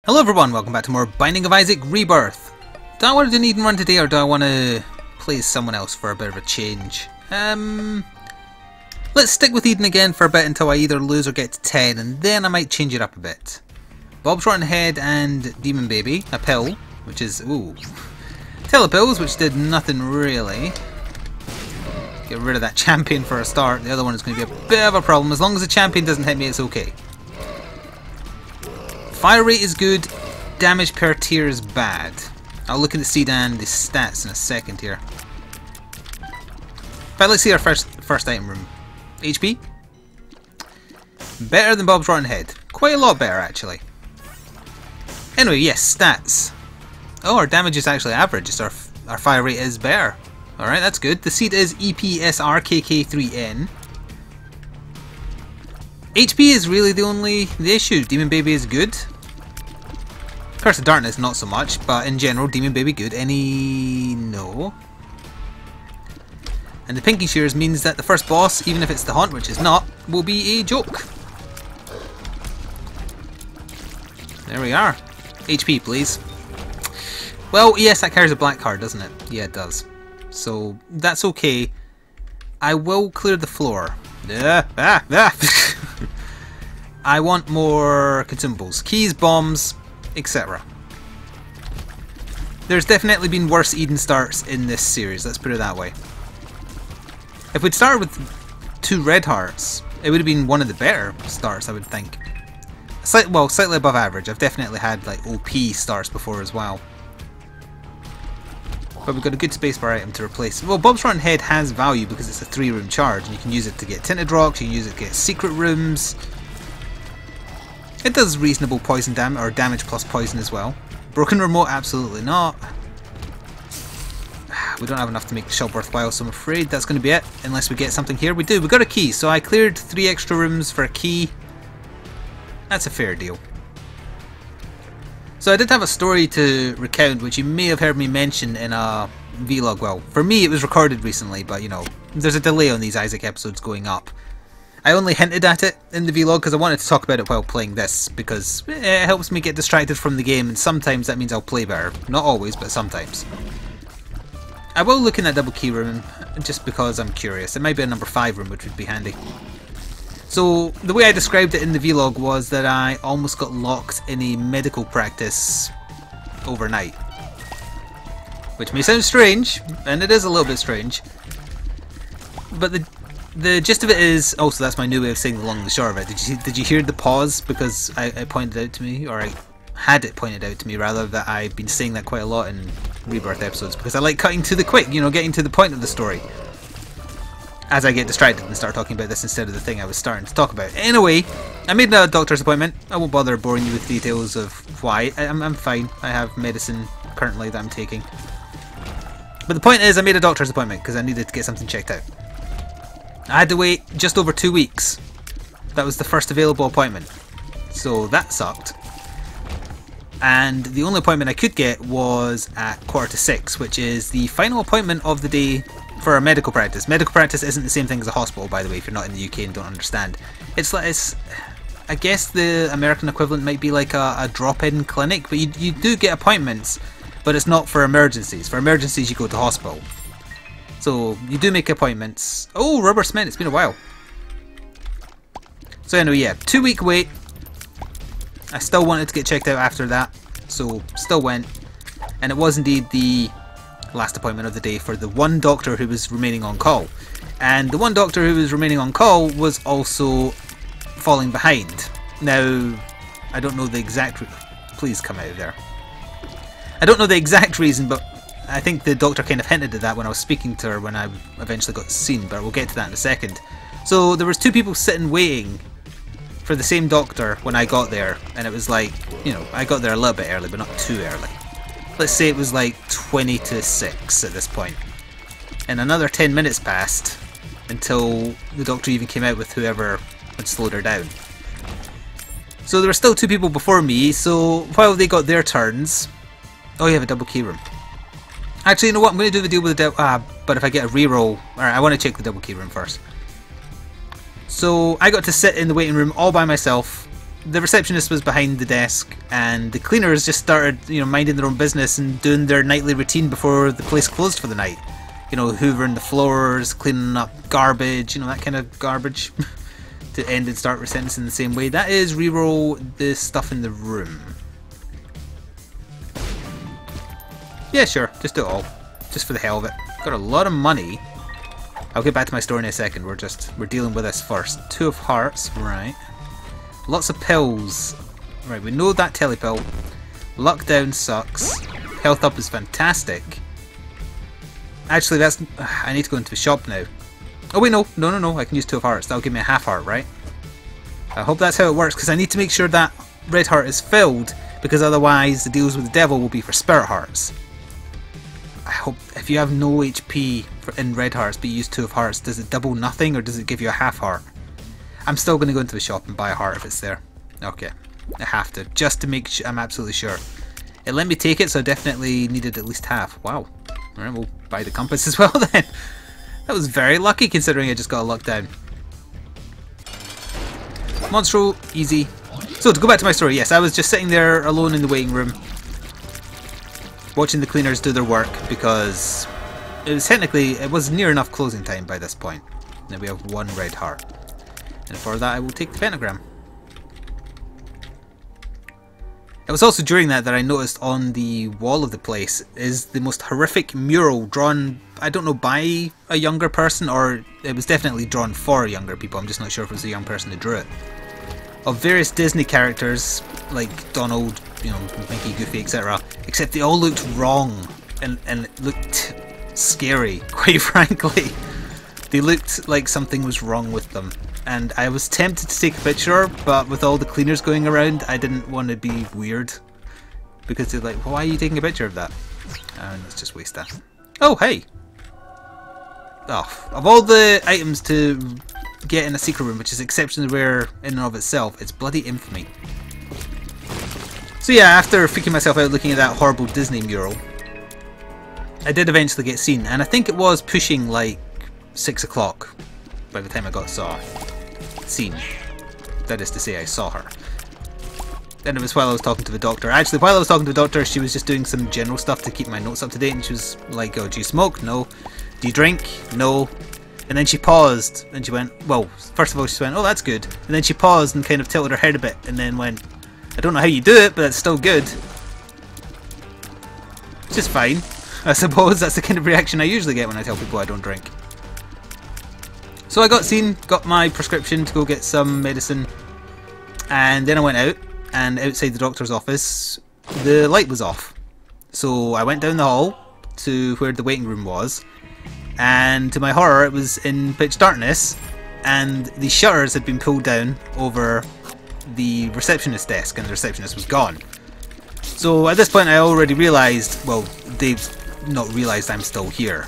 Hello everyone, welcome back to more Binding of Isaac Rebirth. Do I want to do an Eden run today or do I want to play as someone else for a bit of a change? Let's stick with Eden again for a bit until I either lose or get to 10 and then I might change it up a bit. Bob's Rotten Head and Demon Baby, a pill, which is, ooh, Telepills, which did nothing really. Get rid of that champion for a start, the other one is going to be a bit of a problem. As long as the champion doesn't hit me, it's okay. Fire rate is good, damage per tier is bad. I'll look at the seed and the stats in a second here. But let's see our first item room. HP? Better than Bob's Rotten Head. Quite a lot better actually. Anyway, yes, stats. Oh, our damage is actually average, just our fire rate is better. Alright, that's good. The seed is EPSRKK3N. HP is really the issue. Demon Baby is good. Curse of Darkness not so much, but in general, Demon Baby good. Any... no. And the Pinky Shears means that the first boss, even if it's the Haunt, which is not, will be a joke. There we are. HP, please. Well, yes, that carries a black card, doesn't it? Yeah, it does. So, that's okay. I will clear the floor. I want more consumables. Keys, bombs, etc. There's definitely been worse Eden starts in this series, let's put it that way. If we'd started with 2 red hearts, it would have been one of the better starts, I would think. Slightly above average. I've definitely had like OP starts before as well. But we've got a good spacebar item to replace. Well, Bob's Rotten Head has value because it's a 3-room charge, and you can use it to get tinted rocks, you can use it to get secret rooms. It does reasonable poison damage, or damage plus poison as well. Broken remote, absolutely not. We don't have enough to make the shop worthwhile, so I'm afraid that's going to be it, unless we get something here. We do, we got a key, so I cleared 3 extra rooms for a key. That's a fair deal. So I did have a story to recount, which you may have heard me mention in a vlog. Well, for me it was recorded recently, but you know, there's a delay on these Isaac episodes going up. I only hinted at it in the vlog because I wanted to talk about it while playing this, because it helps me get distracted from the game, and sometimes that means I'll play better. Not always, but sometimes. I will look in that double key room, just because I'm curious. It might be a number 5 room, which would be handy. So, the way I described it in the vlog was that I almost got locked in a medical practice overnight. Which may sound strange, and it is a little bit strange. But the gist of it is, oh, so that's my new way of saying the long and the short of it. Did you hear the pause? Because I pointed out to me, or I had it pointed out to me rather, that I've been saying that quite a lot in Rebirth episodes, because I like cutting to the quick, you know, getting to the point of the story. As I get distracted and start talking about this instead of the thing I was starting to talk about. Anyway, I made a doctor's appointment. I won't bother boring you with details of why. I'm fine. I have medicine currently that I'm taking. But the point is, I made a doctor's appointment because I needed to get something checked out. I had to wait just over 2 weeks. That was the first available appointment. So that sucked. And the only appointment I could get was at 5:45, which is the final appointment of the day for a medical practice. Medical practice isn't the same thing as a hospital, by the way, if you're not in the UK and don't understand. It's like, I guess the American equivalent might be like a drop-in clinic, but you do get appointments, but it's not for emergencies. For emergencies, you go to hospital. So, you do make appointments. Oh, rubber cement, it's been a while. So anyway, yeah, 2-week wait. I still wanted to get checked out after that, so still went. And it was indeed the last appointment of the day for the one doctor who was remaining on call. And the one doctor who was remaining on call was also falling behind. Now, I don't know the exact... Please come out of there. I don't know the exact reason, but I think the doctor kind of hinted at that when I was speaking to her when I eventually got seen, but we'll get to that in a second. So there was 2 people sitting waiting for the same doctor when I got there, and it was like, you know, I got there a little bit early, but not too early. Let's say it was like 20 to 6 at this point. And another 10 minutes passed until the doctor even came out with whoever had slowed her down. So there were still 2 people before me, so while they got their turns... Oh, you have a double key room. Actually, you know what? I'm going to do the deal with the but if I get a reroll... Alright, I want to check the double key room first. So I got to sit in the waiting room all by myself the receptionist was behind the desk, and the cleaners just started, you know, minding their own business and doing their nightly routine before the place closed for the night. You know, hoovering the floors, cleaning up garbage, you know, that kind of garbage. To end and start resentencing the same way. That is reroll the stuff in the room. Yeah, sure, just do it all. Just for the hell of it. Got a lot of money. I'll get back to my story in a second. We're dealing with this first. 2 of hearts, right. Lots of pills. Right, we know that telepill. Luck down sucks. Health up is fantastic. Actually, that's... I need to go into the shop now. Oh wait, no. I can use 2 of hearts. That'll give me a half heart, right? I hope that's how it works, because I need to make sure that red heart is filled, because otherwise the deals with the devil will be for spirit hearts. I hope if you have no HP in red hearts but you use 2 of hearts, does it double nothing or does it give you a half heart? I'm still going to go into the shop and buy a heart if it's there. Okay, I have to, just to make sure I'm absolutely sure. It let me take it, so I definitely needed at least half. Wow. Alright, we'll buy the compass as well then. That was very lucky considering I just got a luck down. Monstro, easy. So to go back to my story, yes, I was just sitting there alone in the waiting room, watching the cleaners do their work, because it was near enough closing time by this point. Now we have 1 red heart. And for that I will take the pentagram. It was also during that I noticed on the wall of the place is the most horrific mural drawn, I don't know, by a younger person, or it was definitely drawn for younger people. I'm just not sure if it was a young person who drew it. Of various Disney characters, like Donald, you know, Mickey, Goofy, etc. Except they all looked wrong and it looked scary, quite frankly. They looked like something was wrong with them. And I was tempted to take a picture, but with all the cleaners going around, I didn't want to be weird. Because they're like, well, why are you taking a picture of that? And let's just waste that. Oh, hey! Oh, of all the items to get in a secret room, which is exceptionally rare in and of itself, it's bloody infamy. So yeah, after freaking myself out looking at that horrible Disney mural, I did eventually get seen, and I think it was pushing like 6 o'clock by the time I got seen. That is to say, I saw her. Then it was while I was talking to the doctor. Actually, while I was talking to the doctor, she was just doing some general stuff to keep my notes up to date, and she was like, oh, do you smoke? No. Do you drink? No. And then she paused, and she went, well, first of all she went, oh, that's good. And then she paused and kind of tilted her head a bit, and then went, I don't know how you do it, but it's still good. It's just fine. I suppose that's the kind of reaction I usually get when I tell people I don't drink. So I got seen, got my prescription to go get some medicine, and then I went out, and outside the doctor's office, the light was off. So I went down the hall to where the waiting room was, and to my horror it was in pitch darkness, and the shutters had been pulled down over the receptionist's desk, and the receptionist was gone. So at this point I already realised, well, they've not realised I'm still here.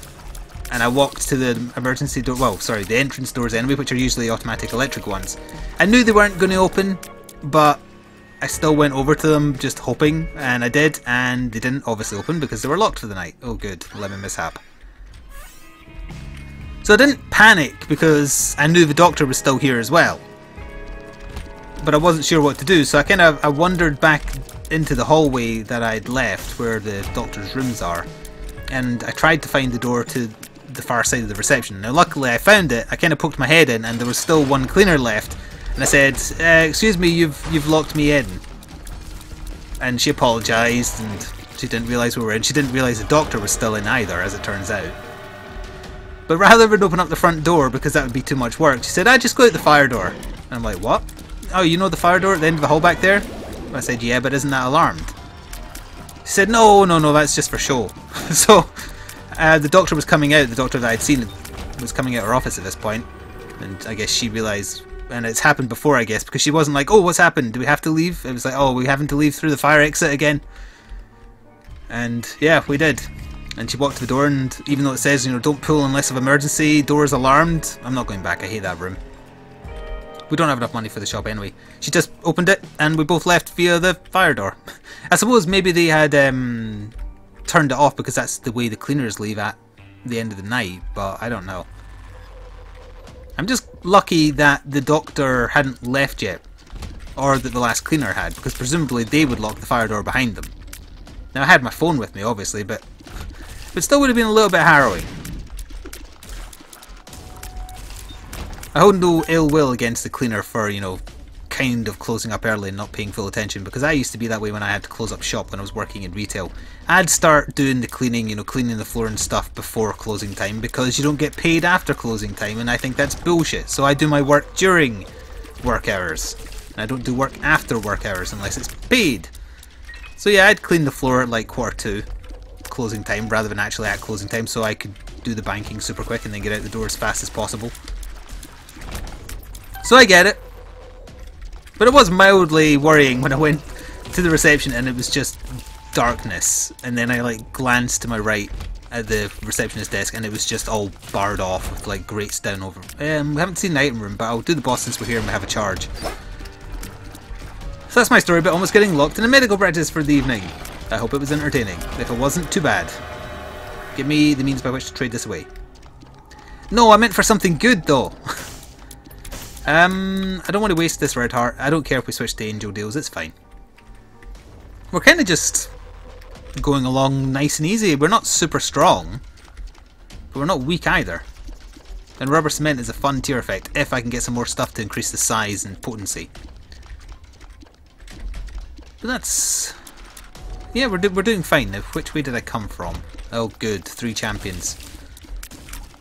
And I walked to the emergency door, well, sorry, the entrance doors anyway, which are usually automatic electric ones. I knew they weren't going to open, but I still went over to them just hoping, and I did, and they didn't obviously open because they were locked for the night. Oh good, lemon mishap. So I didn't panic because I knew the doctor was still here as well. But I wasn't sure what to do, so I wandered back into the hallway that I'd left where the doctor's rooms are, and I tried to find the door to the far side of the reception. Now luckily I found it. I kind of poked my head in and there was still one cleaner left, and I said, excuse me, you've locked me in. And she apologised, and she didn't realise we were in. She didn't realise the doctor was still in either, as it turns out. But rather than open up the front door, because that would be too much work, she said, just go out the fire door. And I'm like, what? Oh, you know the fire door at the end of the hall back there? And I said, yeah, but isn't that alarmed? She said, no, that's just for show. So the doctor was coming out, the doctor that I'd seen was coming out of her office at this point, and I guess she realised, and it's happened before I guess, because she wasn't like, oh, what's happened, do we have to leave? It was like, oh, we having to leave through the fire exit again? And yeah, we did. And she walked to the door, and even though it says, you know, don't pull unless of emergency, door's alarmed, I'm not going back, I hate that room. We don't have enough money for the shop anyway. She just opened it, and we both left via the fire door. I suppose maybe they had turned it off because that's the way the cleaners leave at the end of the night, but I don't know. I'm just lucky that the doctor hadn't left yet, or that the last cleaner had, because presumably they would lock the fire door behind them. Now I had my phone with me, obviously, but still would have been a little bit harrowing. I hold no ill will against the cleaner for, you know, kind of closing up early and not paying full attention, because I used to be that way when I had to close up shop when I was working in retail. I'd start doing the cleaning, you know, cleaning the floor and stuff before closing time, because you don't get paid after closing time, and I think that's bullshit. So I do my work during work hours. And I don't do work after work hours unless it's paid. So yeah, I'd clean the floor at like 1:45 closing time rather than actually at closing time, so I could do the banking super quick and then get out the door as fast as possible. So I get it. But it was mildly worrying when I went to the reception and it was just darkness, and then I like glanced to my right at the receptionist desk and it was just all barred off with like grates down over. We haven't seen the item room, but I'll do the boss since we're here and we have a charge. So that's my story about almost getting locked in a medical practice for the evening. I hope it was entertaining. If it wasn't, too bad. Give me the means by which to trade this away. No, I meant for something good though. I don't want to waste this red heart. I don't care if we switch to angel deals, it's fine. We're kind of just going along nice and easy. We're not super strong, but we're not weak either. And rubber cement is a fun tier effect if I can get some more stuff to increase the size and potency. But that's... yeah, we're doing fine now. Which way did I come from? Oh good, 3 champions.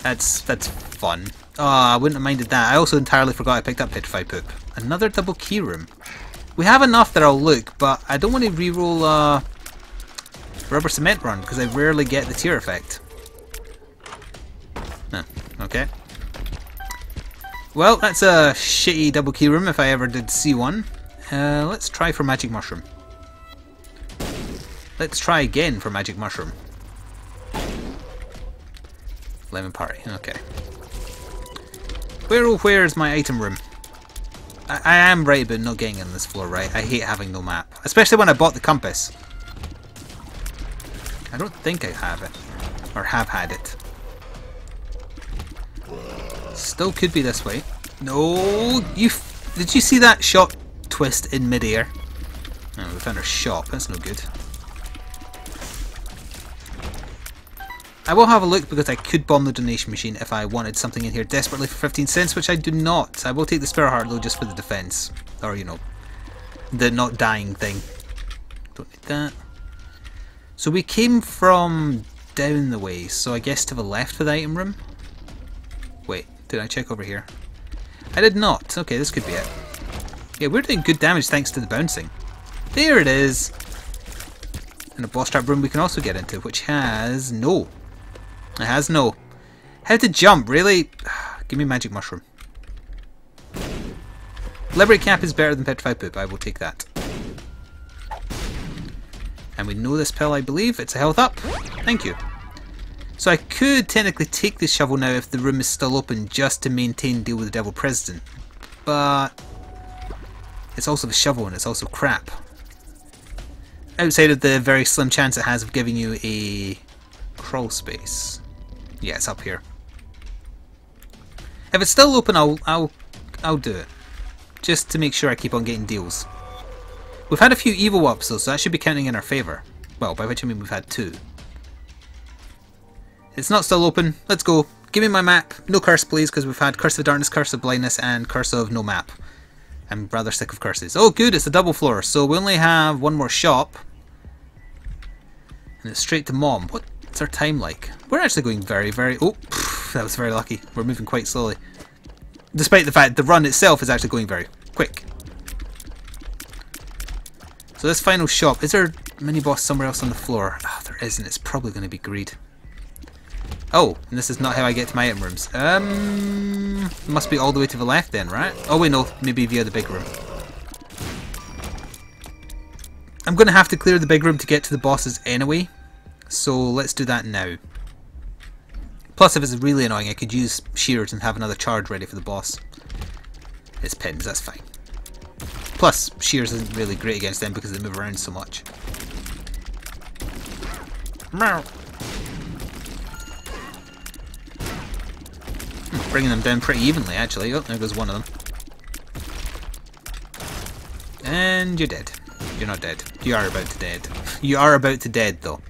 That's fun. Oh, I wouldn't have minded that. I also entirely forgot I picked up Petrified Poop. Another double key room. We have enough that I'll look, but I don't want to reroll rubber cement run because I rarely get the tier effect. No, okay. Well, that's a shitty double key room if I ever did see one. Let's try for magic mushroom. Let's try again for magic mushroom. Lemon party, okay. Where's my item room? I am right about not getting on this floor, right? I hate having no map. Especially when I bought the compass. I don't think I have it. Or have had it. Still could be this way. No! Did you see that shot twist in midair? Oh, we found our shop. That's no good. I will have a look because I could bomb the donation machine if I wanted something in here desperately for 15 cents, which I do not. I will take the spare heart though just for the defense. Or, you know, the not dying thing. Don't need that. So we came from down the way, so I guess to the left for the item room? Wait, did I check over here? I did not. Okay, this could be it. Yeah, we're doing good damage thanks to the bouncing. There it is! And a boss trap room we can also get into, which has no. It has no. How to jump, really? Give me magic mushroom. Liberate cap is better than petrified poop, I will take that. And we know this pill, I believe. It's a health up. Thank you. So I could technically take this shovel now if the room is still open just to maintain deal with the devil president. But it's also the shovel and it's also crap. Outside of the very slim chance it has of giving you a crawl space. Yeah, it's up here. If it's still open, I'll do it. Just to make sure I keep on getting deals. We've had a few evil ups though, so that should be counting in our favour. Well, by which I mean we've had 2. It's not still open. Let's go. Give me my map. No curse, please, because we've had Curse of Darkness, Curse of Blindness, and Curse of No Map. I'm rather sick of curses. Oh, good, it's a double floor. So we only have one more shop. And it's straight to Mom. What's our time like? We're actually going very, very... oh, that was very lucky. We're moving quite slowly. Despite the fact the run itself is actually going very quick. So this final shop, is there a mini-boss somewhere else on the floor? Ah, there isn't. It's probably going to be greed. Oh, and this is not how I get to my item rooms. Must be all the way to the left then, right? Oh wait, no, maybe via the big room. I'm going to have to clear the big room to get to the bosses anyway, so let's do that now. Plus, if it's really annoying, I could use Shears and have another charge ready for the boss. It's pins, that's fine. Plus, Shears isn't really great against them because they move around so much. Meow. Bringing them down pretty evenly, actually. Oh, there goes one of them. And you're dead. You're not dead. You are about to dead. You are about to dead though.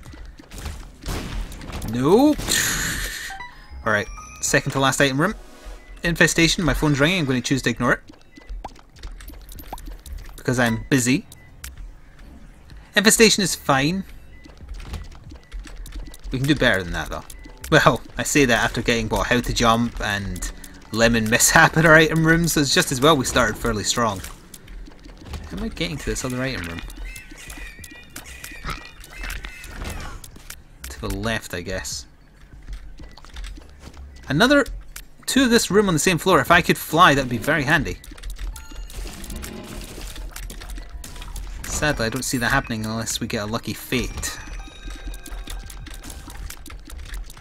No. Alright. Second to last item room. Infestation. My phone's ringing. I'm going to choose to ignore it. Because I'm busy. Infestation is fine. We can do better than that though. Well, I say that after getting what, how to jump and lemon mishap at our item room, so it's just as well we started fairly strong. How am I getting to this other item room? To the left, I guess. Another two of this room on the same floor. If I could fly, that would be very handy. Sadly, I don't see that happening unless we get a lucky fate.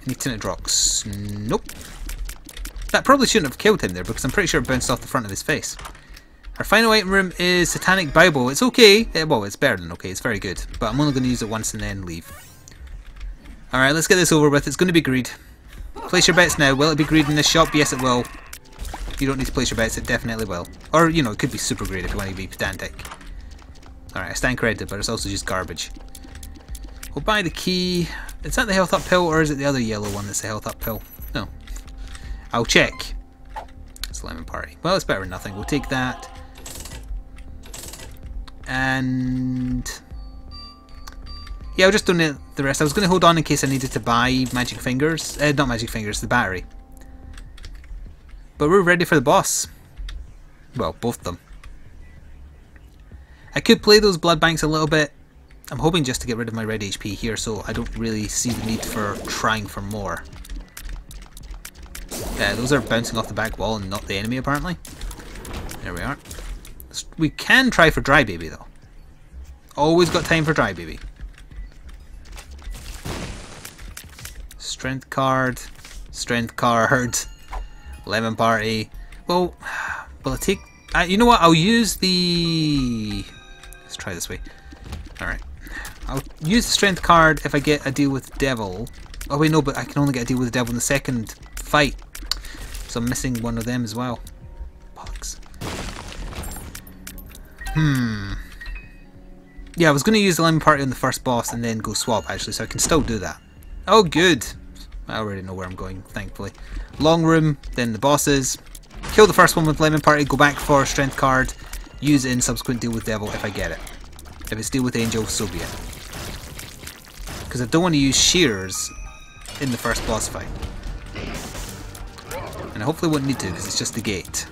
Any tinted rocks? Nope. That probably shouldn't have killed him there because I'm pretty sure it bounced off the front of his face. Our final item room is Satanic Bible. It's okay. Well, it's better than okay. It's very good. But I'm only going to use it once and then leave. Alright, let's get this over with. It's going to be greed. Place your bets now. Will it be greed in this shop? Yes, it will. You don't need to place your bets. It definitely will. Or, you know, it could be super greed if you want to be pedantic. Alright, I stand corrected, but it's also just garbage. We'll buy the key. Is that the health up pill, or is it the other yellow one that's the health up pill? No. I'll check. It's Lemon Party. Well, it's better than nothing. We'll take that. And... yeah, I'll just donate the rest. I was going to hold on in case I needed to buy Magic Fingers. Not Magic Fingers, the battery. But we're ready for the boss. Well, both of them. I could play those blood banks a little bit. I'm hoping just to get rid of my red HP here, so I don't really see the need for trying for more. Yeah, those are bouncing off the back wall and not the enemy, apparently. There we are. We can try for Dry Baby, though. Always got time for Dry Baby. Strength card. Strength card. Lemon Party. Well, will I take... you know what? I'll use the... let's try this way. Alright. I'll use the strength card if I get a deal with Devil. Oh wait, no, but I can only get a deal with the Devil in the second fight. So I'm missing one of them as well. Bollocks. Yeah, I was going to use the Lemon Party on the first boss and then go swap actually, so I can still do that. Oh good. I already know where I'm going, thankfully. Long room, then the bosses. Kill the first one with Lemon Party, go back for strength card, use it in subsequent deal with Devil if I get it. If it's deal with Angel, so be it. Because I don't want to use Shears in the first boss fight. And I hopefully won't need to because it's just the gate.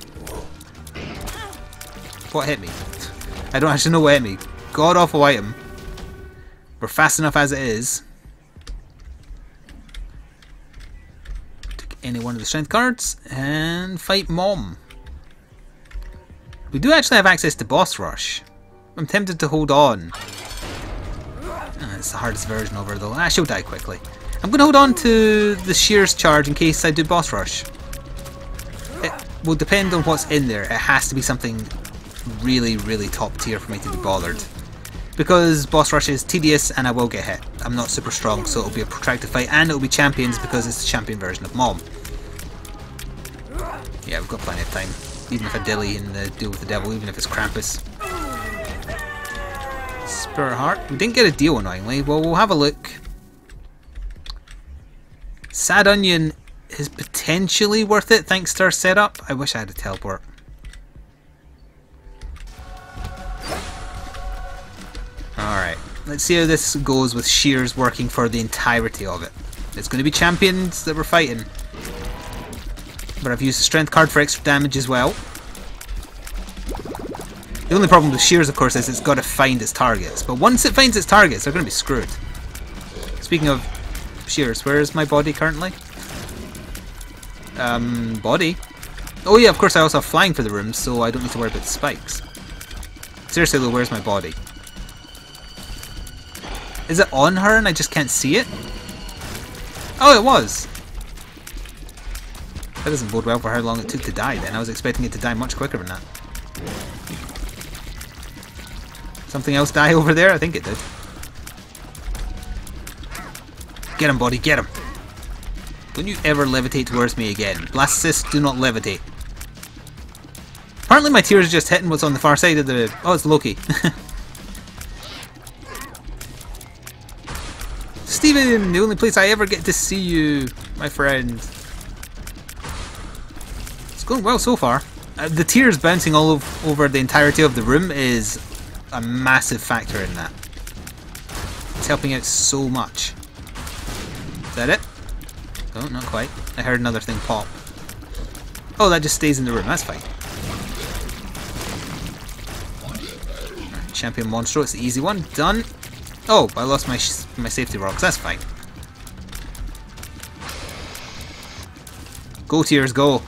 What hit me? I don't actually know what hit me. God awful item. We're fast enough as it is. Take any one of the strength cards and fight Mom. We do actually have access to boss rush. I'm tempted to hold on. It's the hardest version of her though. She'll die quickly. I'm going to hold on to the Shears charge in case I do boss rush. It will depend on what's in there. It has to be something really, really top tier for me to be bothered. Because boss rush is tedious and I will get hit. I'm not super strong, so it'll be a protracted fight and it'll be champions because it's the champion version of Mom. Yeah, we've got plenty of time. Even if I dilly in the deal with the Devil, even if it's Krampus. Spirit Heart. We didn't get a deal, annoyingly. Well, we'll have a look. Sad Onion is potentially worth it thanks to our setup. I wish I had a teleport. Alright, let's see how this goes with Shears working for the entirety of it. It's going to be champions that we're fighting. But I've used the strength card for extra damage as well. The only problem with Shears, of course, is it's got to find its targets. But once it finds its targets, they're going to be screwed. Speaking of Shears, where is my body currently? Body? Oh yeah, of course I also have flying for the room, so I don't need to worry about the spikes. Seriously though, where's my body? Is it on her and I just can't see it? Oh, it was! That doesn't bode well for how long it took to die then. I was expecting it to die much quicker than that. Something else die over there? I think it did. Get him, body, get him! Don't you ever levitate towards me again. Blastocysts do not levitate. Apparently my tears are just hitting what's on the far side of the... Oh, it's Loki. Steven, the only place I ever get to see you, my friend. It's going well so far. The tears bouncing all over the entirety of the room is a massive factor in that. It's helping out so much. Is that it? Oh, not quite. I heard another thing pop. Oh, that just stays in the room. That's fine. Right, Champion Monstro. It's the easy one. Done. Oh, I lost my safety rocks. That's fine. Go, Tears, go.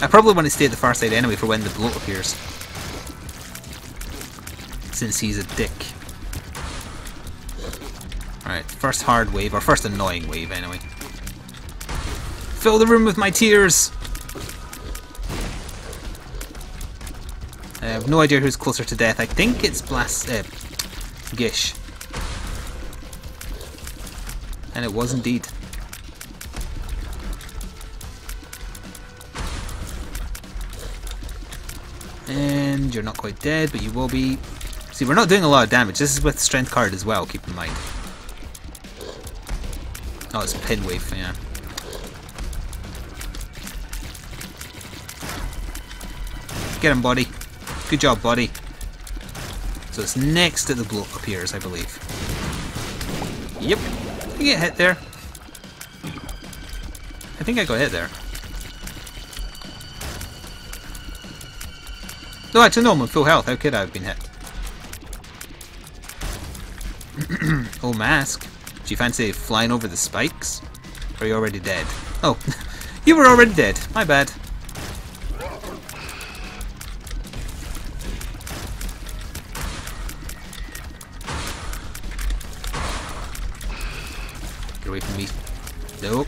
I probably want to stay at the far side anyway for when the bloat appears. Since he's a dick. Alright, first hard wave, or first annoying wave anyway. Fill the room with my tears! I have no idea who's closer to death. I think it's Gish. And it was indeed. And you're not quite dead, but you will be. See, we're not doing a lot of damage. This is with strength card as well, keep in mind. Oh, it's pin wave, yeah. Get him, buddy. Good job, buddy. So it's next to the bloat appears, I believe. Yep. You get hit there. I think I got hit there. No, actually, no, I'm on full health. How could I have been hit? Oh, mask. Do you fancy flying over the spikes? Or are you already dead? Oh, you were already dead. My bad. Get away from me. Nope.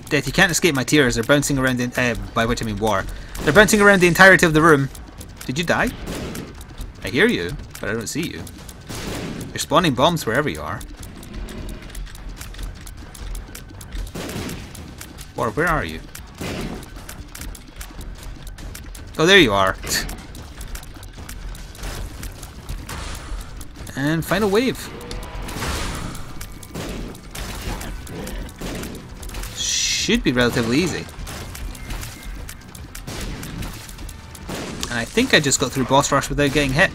Death, you can't escape my tears. They're bouncing around the... by which I mean war. They're bouncing around the entirety of the room. Did you die? I hear you, but I don't see you. You're spawning bombs wherever you are. War, where are you? Oh, there you are. And final wave. Should be relatively easy. And I think I just got through boss rush without getting hit.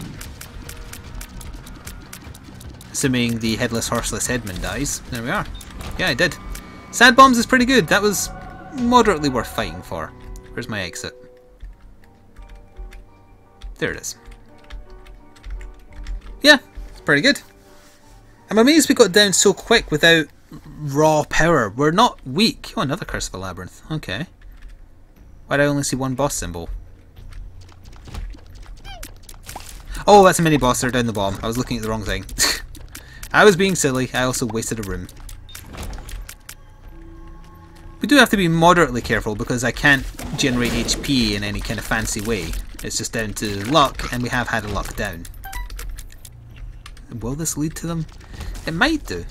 Assuming the headless horseless headman dies. There we are. Yeah, I did. Sad bombs is pretty good. That was moderately worth fighting for. Where's my exit? There it is. Yeah, it's pretty good. I'm amazed we got down so quick without raw power. We're not weak. Oh, another Curse of a Labyrinth. Okay. Why'd I only see one boss symbol? Oh, that's a mini boss. They're down the bomb. I was looking at the wrong thing. I was being silly. I also wasted a room. We do have to be moderately careful because I can't generate HP in any kind of fancy way. It's just down to luck, and we have had a luck down. Will this lead to them? It might do.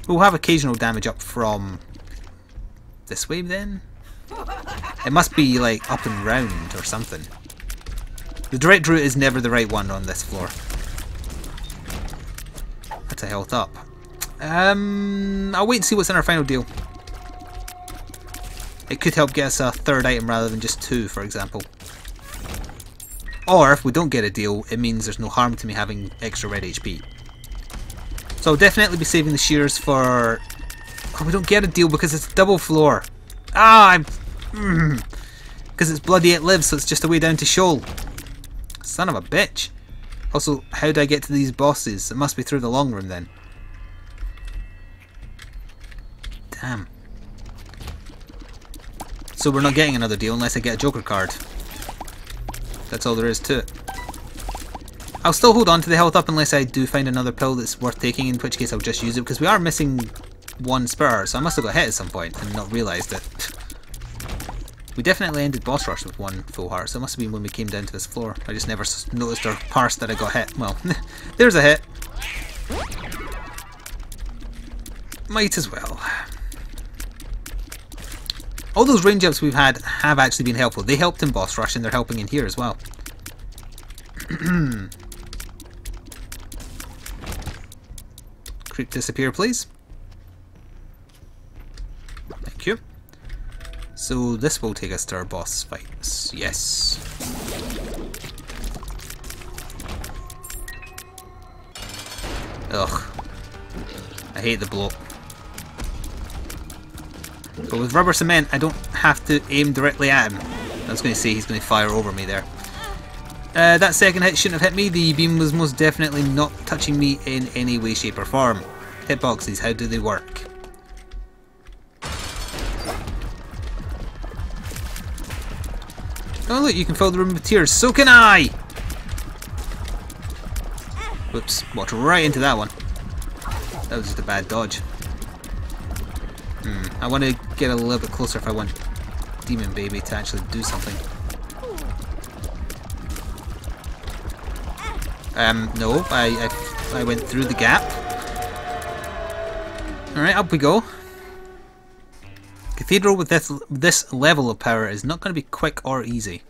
We'll have occasional damage up from this way then? It must be like up and round or something. The direct route is never the right one on this floor. That's a health up. I'll wait and see what's in our final deal. It could help get us a third item rather than just two, for example. Or if we don't get a deal, it means there's no harm to me having extra red HP. So I'll definitely be saving the Shears for... Oh, we don't get a deal because it's a double floor. Ah, because it's bloody it lives, so it's just a way down to Shoal. Son of a bitch. Also, how do I get to these bosses? It must be through the long room then. Damn. So we're not getting another deal unless I get a Joker card. That's all there is to it. I'll still hold on to the health up unless I do find another pill that's worth taking, in which case I'll just use it, because we are missing one spur, so I must have got hit at some point and not realised it. We definitely ended boss rush with one full heart, so it must have been when we came down to this floor. I just never noticed or parsed that I got hit. Well, there's a hit. Might as well. All those range ups we've had have actually been helpful. They helped in boss rush and they're helping in here as well. Creep disappear, please. Thank you. So this will take us to our boss fights. Yes. Ugh. I hate the blow. But with rubber cement, I don't have to aim directly at him. I was going to say he's going to fire over me there. That second hit shouldn't have hit me. The beam was most definitely not touching me in any way, shape or form. Hitboxes, how do they work? Oh look, you can fill the room with tears. So can I! Whoops, walked right into that one. That was just a bad dodge. I want to get a little bit closer if I want Demon Baby to actually do something. No, I went through the gap. Alright, up we go. Cathedral with this level of power is not going to be quick or easy.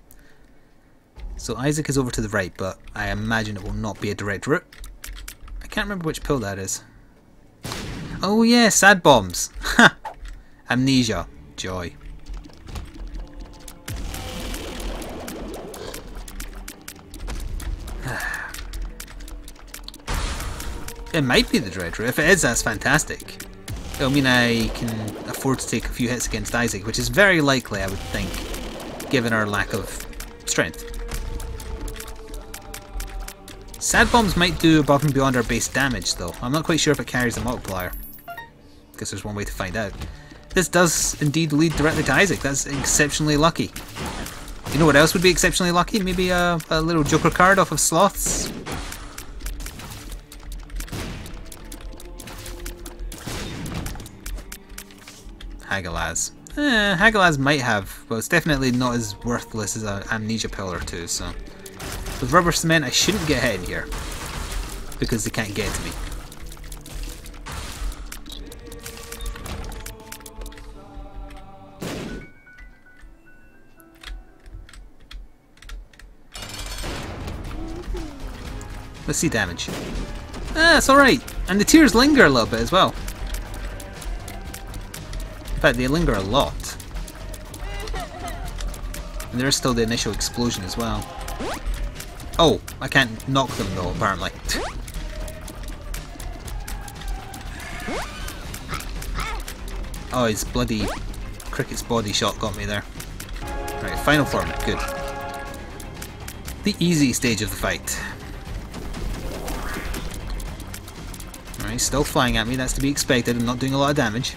So Isaac is over to the right, but I imagine it will not be a direct route. I can't remember which pill that is. Oh yeah, sad bombs. Ha! Amnesia. Joy. It might be the direct route. If it is, that's fantastic. It'll mean I can afford to take a few hits against Isaac, which is very likely, I would think, given our lack of strength. Sad bombs might do above and beyond our base damage, though. I'm not quite sure if it carries a multiplier. Guess there's one way to find out. This does indeed lead directly to Isaac. That's exceptionally lucky. You know what else would be exceptionally lucky? Maybe a little Joker card off of Sloths? Hagalaz. Hagalaz might have, but it's definitely not as worthless as an amnesia pill or two, so... With rubber cement, I shouldn't get hit in here, because they can't get to me. Let's see damage. It's alright, and the tears linger a little bit as well. In fact, they linger a lot. And there is still the initial explosion as well. Oh, I can't knock them though, apparently. Oh, his bloody cricket's body shot got me there. Right, final form, good. The easy stage of the fight. Alright, still flying at me, that's to be expected. I'm not doing a lot of damage.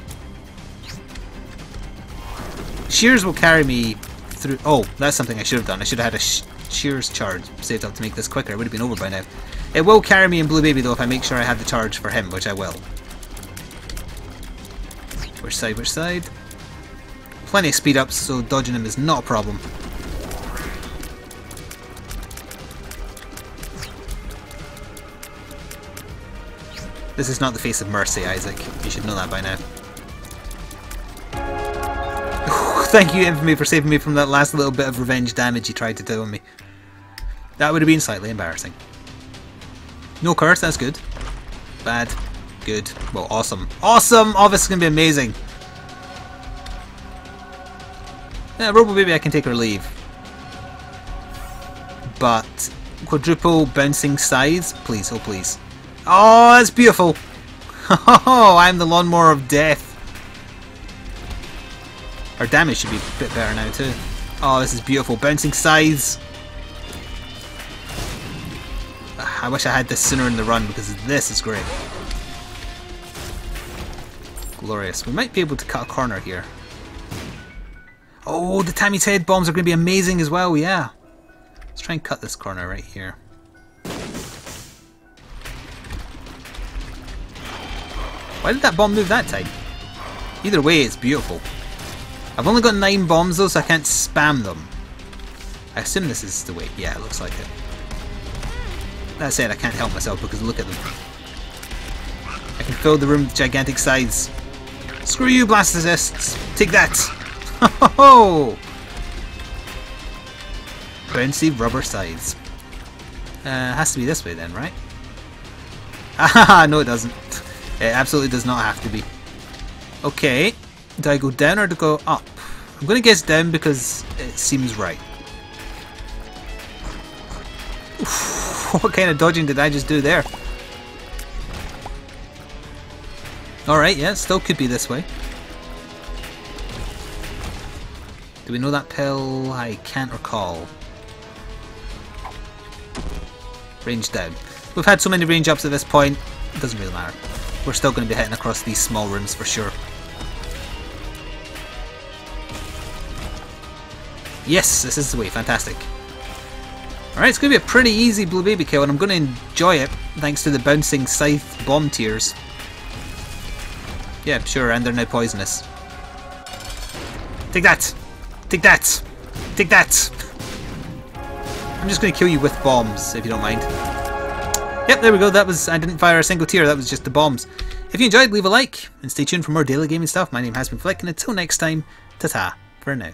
Shears will carry me through... Oh, that's something I should have done. I should have had a Shears charge saved up to make this quicker. It would have been over by now. It will carry me in Blue Baby though if I make sure I have the charge for him, which I will. Which side, which side? Plenty of speed ups, so dodging him is not a problem. This is not the face of mercy, Isaac. You should know that by now. Thank you, Infamy, for saving me from that last little bit of revenge damage he tried to do on me. That would have been slightly embarrassing. No curse, that's good. Bad. Good. Well, awesome. Awesome! Oh, this is going to be amazing. Yeah, Robo Baby I can take or leave. But quadruple bouncing sides? Please, oh please. Oh, that's beautiful! Oh, I'm the lawnmower of death. Our damage should be a bit better now too. Oh, this is beautiful. Bouncing scythes. I wish I had this sooner in the run because this is great. Glorious. We might be able to cut a corner here. Oh, the Tammy's head bombs are going to be amazing as well, yeah. Let's try and cut this corner right here. Why did that bomb move that time? Either way, it's beautiful. I've only got 9 bombs though, so I can't spam them. I assume this is the way. Yeah, it looks like it. That said, I can't help myself because look at them. I can fill the room with gigantic sides. Screw you, blastocysts! Take that! Oh! Bouncy rubber sides. Has to be this way then, right? Ah, no it doesn't. It absolutely does not have to be. Okay. Do I go down or do I go up? I'm going to guess down because it seems right. Oof, what kind of dodging did I just do there? Alright, yeah, still could be this way. Do we know that pill? I can't recall. Range down. We've had so many range ups at this point, it doesn't really matter. We're still going to be hitting across these small rooms for sure. Yes, this is the way, fantastic. Alright, it's going to be a pretty easy blue baby kill and I'm going to enjoy it thanks to the bouncing scythe bomb tiers. Yeah, sure, and they're now poisonous. Take that! Take that! Take that! I'm just going to kill you with bombs, if you don't mind. Yep, there we go. That was, I didn't fire a single tier, that was just the bombs. If you enjoyed, leave a like, and stay tuned for more daily gaming stuff. My name has been Flik, and until next time, ta-ta for now.